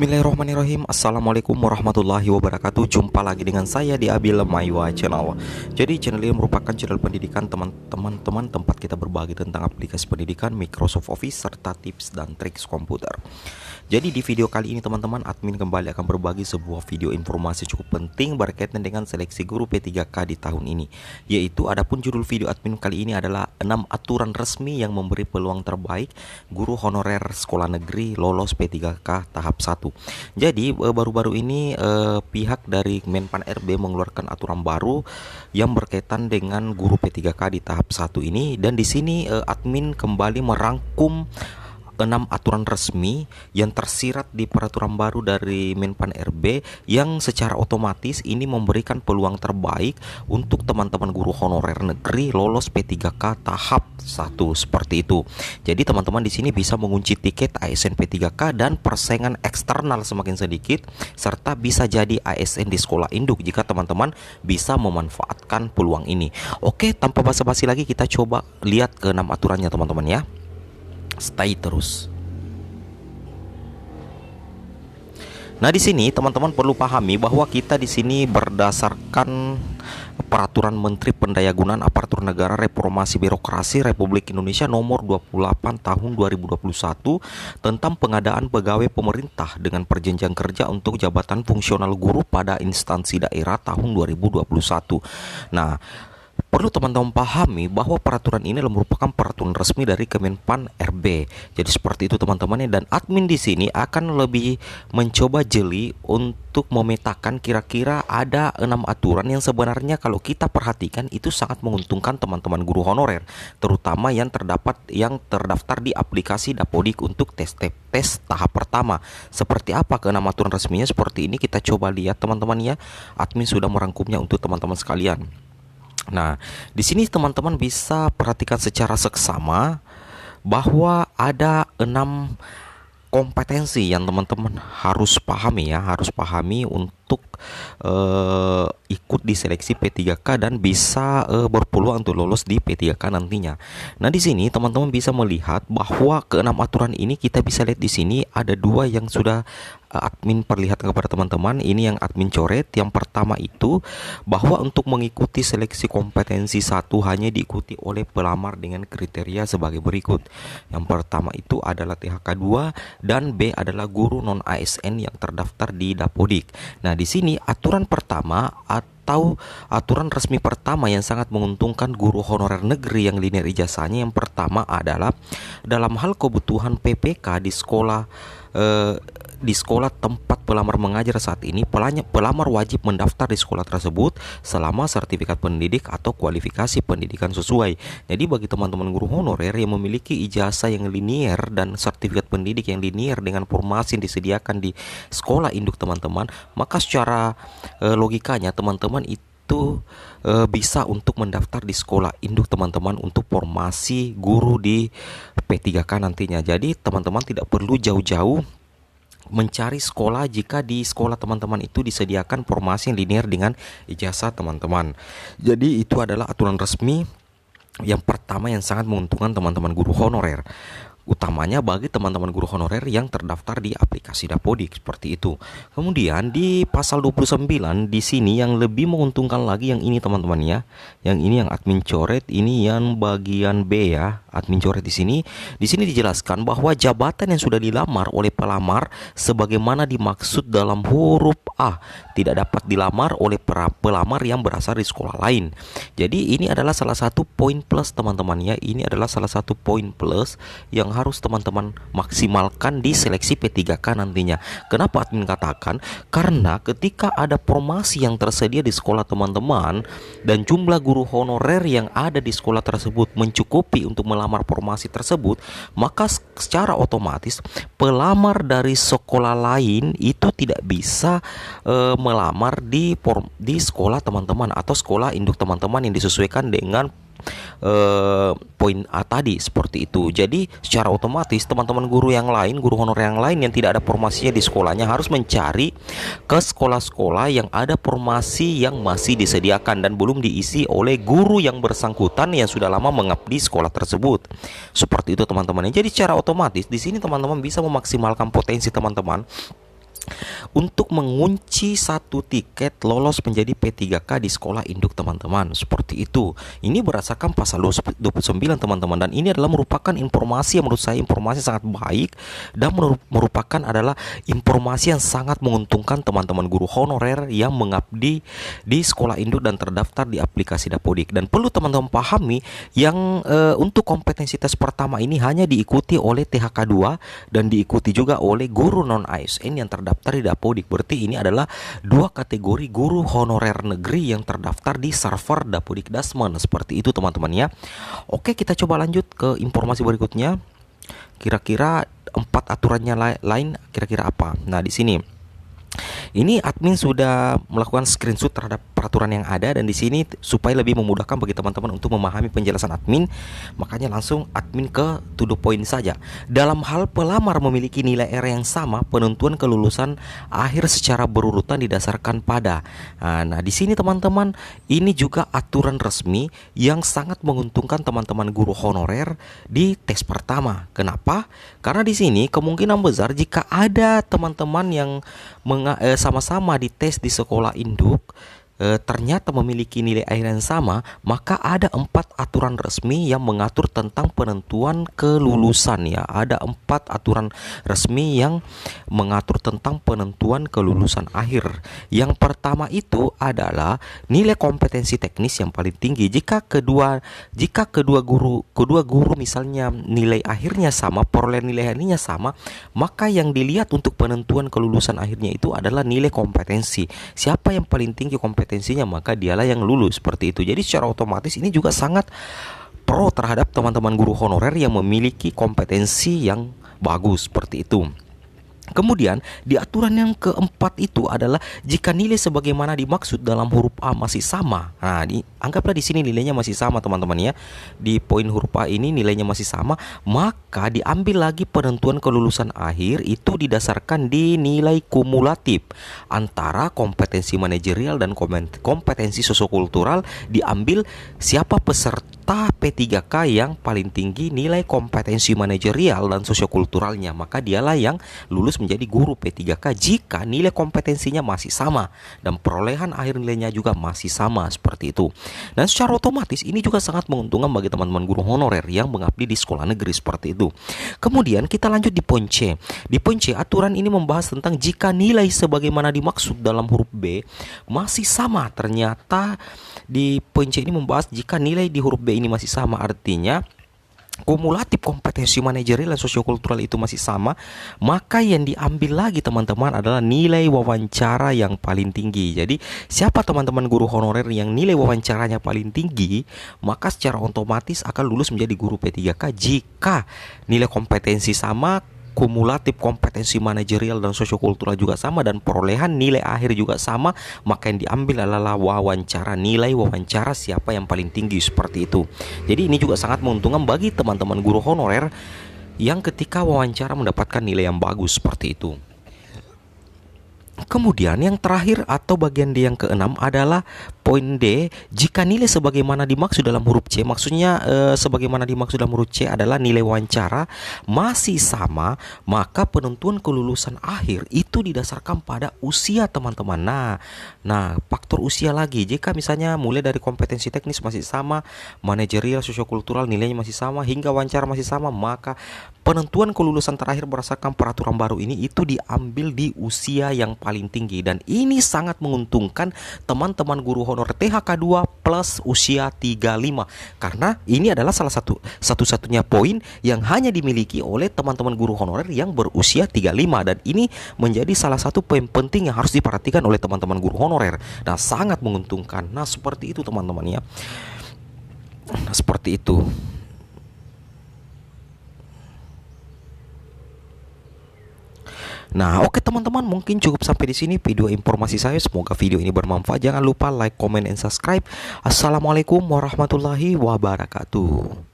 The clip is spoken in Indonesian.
Bismillahirrahmanirrahim. Assalamualaikum warahmatullahi wabarakatuh. Jumpa lagi dengan saya di Abil Maywa Channel. Jadi channel ini merupakan channel pendidikan teman-teman tempat kita berbagi tentang aplikasi pendidikan, Microsoft Office, serta tips dan trik komputer. Jadi di video kali ini teman-teman, admin kembali akan berbagi sebuah video informasi cukup penting berkaitan dengan seleksi guru P3K di tahun ini. Yaitu adapun judul video admin kali ini adalah 6 aturan resmi yang memberi peluang terbaik guru honorer sekolah negeri lolos P3K tahap 1. Jadi baru-baru ini pihak dari Menpan RB mengeluarkan aturan baru yang berkaitan dengan guru P3K di tahap 1 ini, dan di sini admin kembali merangkum 6 aturan resmi yang tersirat di peraturan baru dari Menpan RB yang secara otomatis ini memberikan peluang terbaik untuk teman-teman guru honorer negeri lolos P3K tahap 1 seperti itu. Jadi teman-teman di sini bisa mengunci tiket ASN P3K dan persaingan eksternal semakin sedikit, serta bisa jadi ASN di sekolah induk jika teman-teman bisa memanfaatkan peluang ini. Oke, tanpa basa-basi lagi kita coba lihat ke 6 aturannya teman-teman ya. Stay terus. Nah, di sini teman-teman perlu pahami bahwa kita di sini berdasarkan Peraturan Menteri Pendayagunaan Aparatur Negara Reformasi Birokrasi Republik Indonesia Nomor 28 Tahun 2021 tentang pengadaan pegawai pemerintah dengan perjanjian kerja untuk jabatan fungsional guru pada instansi daerah tahun 2021. Nah, perlu teman-teman pahami bahwa peraturan ini merupakan peraturan resmi dari Kemenpan RB. Jadi seperti itu teman-teman, dan admin di sini akan lebih mencoba jeli untuk memetakan kira-kira ada 6 aturan yang sebenarnya kalau kita perhatikan itu sangat menguntungkan teman-teman guru honorer, terutama yang terdaftar di aplikasi Dapodik untuk tes tahap pertama. Seperti apa ke 6 aturan resminya? Seperti ini, kita coba lihat teman-teman ya. Admin sudah merangkumnya untuk teman-teman sekalian. Nah, di sini teman-teman bisa perhatikan secara seksama bahwa ada 6 kompetensi yang teman-teman harus pahami ya, untuk ikut di seleksi P3K dan bisa berpeluang untuk lolos di P3K nantinya. Nah, di sini teman-teman bisa melihat bahwa ke-6 aturan ini kita bisa lihat di sini ada 2 yang sudah admin perlihatkan kepada teman-teman. Ini yang admin coret. Yang pertama itu bahwa untuk mengikuti seleksi kompetensi 1 hanya diikuti oleh pelamar dengan kriteria sebagai berikut. Yang pertama itu adalah THK 2 dan B adalah guru non ASN yang terdaftar di Dapodik. Nah, di sini aturan pertama atau aturan resmi pertama yang sangat menguntungkan guru honorer negeri yang linear ijazahnya, yang pertama adalah dalam hal kebutuhan PPK di sekolah tempat pelamar mengajar saat ini, pelamar wajib mendaftar di sekolah tersebut selama sertifikat pendidik atau kualifikasi pendidikan sesuai. Jadi bagi teman-teman guru honorer yang memiliki ijazah yang linear dan sertifikat pendidik yang linear dengan formasi yang disediakan di sekolah induk teman-teman, maka secara logikanya teman-teman itu bisa untuk mendaftar di sekolah induk teman-teman untuk formasi guru di P3K nantinya. Jadi teman-teman tidak perlu jauh-jauh mencari sekolah jika di sekolah teman-teman itu disediakan formasi yang linear dengan ijazah teman-teman. Jadi itu adalah aturan resmi yang pertama yang sangat menguntungkan teman-teman guru honorer, utamanya bagi teman-teman guru honorer yang terdaftar di aplikasi Dapodik seperti itu. Kemudian di pasal 29 di sini yang lebih menguntungkan lagi yang ini teman-teman ya. Yang ini yang admin coret, ini yang bagian B ya. Admin coret di sini. Di sini dijelaskan bahwa jabatan yang sudah dilamar oleh pelamar sebagaimana dimaksud dalam huruf A tidak dapat dilamar oleh pelamar yang berasal dari sekolah lain. Jadi ini adalah salah satu poin plus teman-teman ya. Ini adalah salah satu poin plus yang harus teman-teman maksimalkan di seleksi P3K nantinya. Kenapa admin katakan? Karena ketika ada formasi yang tersedia di sekolah teman-teman dan jumlah guru honorer yang ada di sekolah tersebut mencukupi untuk melamar formasi tersebut, maka secara otomatis pelamar dari sekolah lain itu tidak bisa melamar di sekolah teman-teman atau sekolah induk teman-teman yang disesuaikan dengan poin A tadi seperti itu. Jadi secara otomatis teman-teman guru yang lain, guru honorer yang lain yang tidak ada formasinya di sekolahnya harus mencari ke sekolah-sekolah yang ada formasi yang masih disediakan dan belum diisi oleh guru yang bersangkutan yang sudah lama mengabdi sekolah tersebut. Seperti itu teman-teman. Jadi secara otomatis di sini teman-teman bisa memaksimalkan potensi teman-teman untuk mengunci satu tiket lolos menjadi P3K di sekolah induk teman-teman. Seperti itu. Ini berdasarkan pasal 29 teman-teman, dan ini adalah merupakan informasi yang menurut saya informasi sangat baik dan merupakan adalah informasi yang sangat menguntungkan teman-teman guru honorer yang mengabdi di sekolah induk dan terdaftar di aplikasi Dapodik. Dan perlu teman-teman pahami yang untuk kompetensi tes pertama ini hanya diikuti oleh THK 2 dan diikuti juga oleh guru non ASN yang terdaftar di Dapodik. Berarti ini adalah dua kategori guru honorer negeri yang terdaftar di server Dapodik Dasmen. Seperti itu teman-teman ya. Oke, kita coba lanjut ke informasi berikutnya. Kira-kira 4 aturannya lain kira-kira apa? Nah, di sini ini admin sudah melakukan screenshot terhadap peraturan yang ada, dan di sini supaya lebih memudahkan bagi teman-teman untuk memahami penjelasan admin, makanya langsung admin ke to the point saja. Dalam hal pelamar memiliki nilai R yang sama, penentuan kelulusan akhir secara berurutan didasarkan pada. Nah, di sini teman-teman, ini juga aturan resmi yang sangat menguntungkan teman-teman guru honorer di tes pertama. Kenapa? Karena di sini kemungkinan besar jika ada teman-teman yang sama-sama dites di sekolah induk ternyata memiliki nilai akhir yang sama, maka ada 4 aturan resmi yang mengatur tentang penentuan kelulusan ya. Ada 4 aturan resmi yang mengatur tentang penentuan kelulusan akhir. Yang pertama itu adalah nilai kompetensi teknis yang paling tinggi. Jika kedua guru misalnya nilai akhirnya sama, perolehan nilai akhirnya sama, maka yang dilihat untuk penentuan kelulusan akhirnya itu adalah nilai kompetensi. Siapa yang paling tinggi kompetensinya, maka dialah yang lulus. Seperti itu. Jadi secara otomatis ini juga sangat pro terhadap teman-teman guru honorer yang memiliki kompetensi yang bagus. Seperti itu. Kemudian di aturan yang keempat itu adalah jika nilai sebagaimana dimaksud dalam huruf A masih sama. Nah, anggaplah di sini nilainya masih sama teman-teman ya. Di poin huruf A ini nilainya masih sama, maka diambil lagi penentuan kelulusan akhir itu didasarkan di nilai kumulatif antara kompetensi manajerial dan kompetensi sosiokultural. Diambil siapa peserta P3K yang paling tinggi nilai kompetensi manajerial dan sosiokulturalnya, maka dialah yang lulus menjadi guru P3K jika nilai kompetensinya masih sama dan perolehan akhir nilainya juga masih sama. Seperti itu. Dan secara otomatis ini juga sangat menguntungkan bagi teman-teman guru honorer yang mengabdi di sekolah negeri. Seperti itu. Kemudian kita lanjut di poin C. Di poin C aturan ini membahas tentang jika nilai sebagaimana dimaksud dalam huruf B masih sama. Ternyata di poin C ini membahas jika nilai di huruf B ini masih sama, artinya kumulatif kompetensi manajerial dan sosiokultural itu masih sama, maka yang diambil lagi teman-teman adalah nilai wawancara yang paling tinggi. Jadi siapa teman-teman guru honorer yang nilai wawancaranya paling tinggi, maka secara otomatis akan lulus menjadi guru P3K jika nilai kompetensi sama, kumulatif kompetensi manajerial dan sosiokultural juga sama, dan perolehan nilai akhir juga sama, maka yang diambil adalah wawancara, nilai wawancara siapa yang paling tinggi. Seperti itu. Jadi ini juga sangat menguntungkan bagi teman-teman guru honorer yang ketika wawancara mendapatkan nilai yang bagus. Seperti itu. Kemudian yang terakhir atau bagian D yang keenam adalah poin D, jika nilai sebagaimana dimaksud dalam huruf C, maksudnya sebagaimana dimaksud dalam huruf C adalah nilai wawancara masih sama, maka penentuan kelulusan akhir itu didasarkan pada usia teman-teman. Nah, faktor usia lagi. Jika misalnya mulai dari kompetensi teknis masih sama, manajerial, sosiokultural nilainya masih sama, hingga wawancara masih sama, maka penentuan kelulusan terakhir berdasarkan peraturan baru ini itu diambil di usia yang paling tinggi. Dan ini sangat menguntungkan teman-teman guru honor THK 2 plus usia 35, karena ini adalah satu-satunya poin yang hanya dimiliki oleh teman-teman guru honorer yang berusia 35, dan ini menjadi salah satu poin penting yang harus diperhatikan oleh teman-teman guru honorer dan sangat menguntungkan. Nah, seperti itu teman-teman ya. Nah, seperti itu. Nah, oke teman-teman, mungkin cukup sampai di sini video informasi saya. Semoga video ini bermanfaat. Jangan lupa like, comment, and subscribe. Assalamualaikum warahmatullahi wabarakatuh.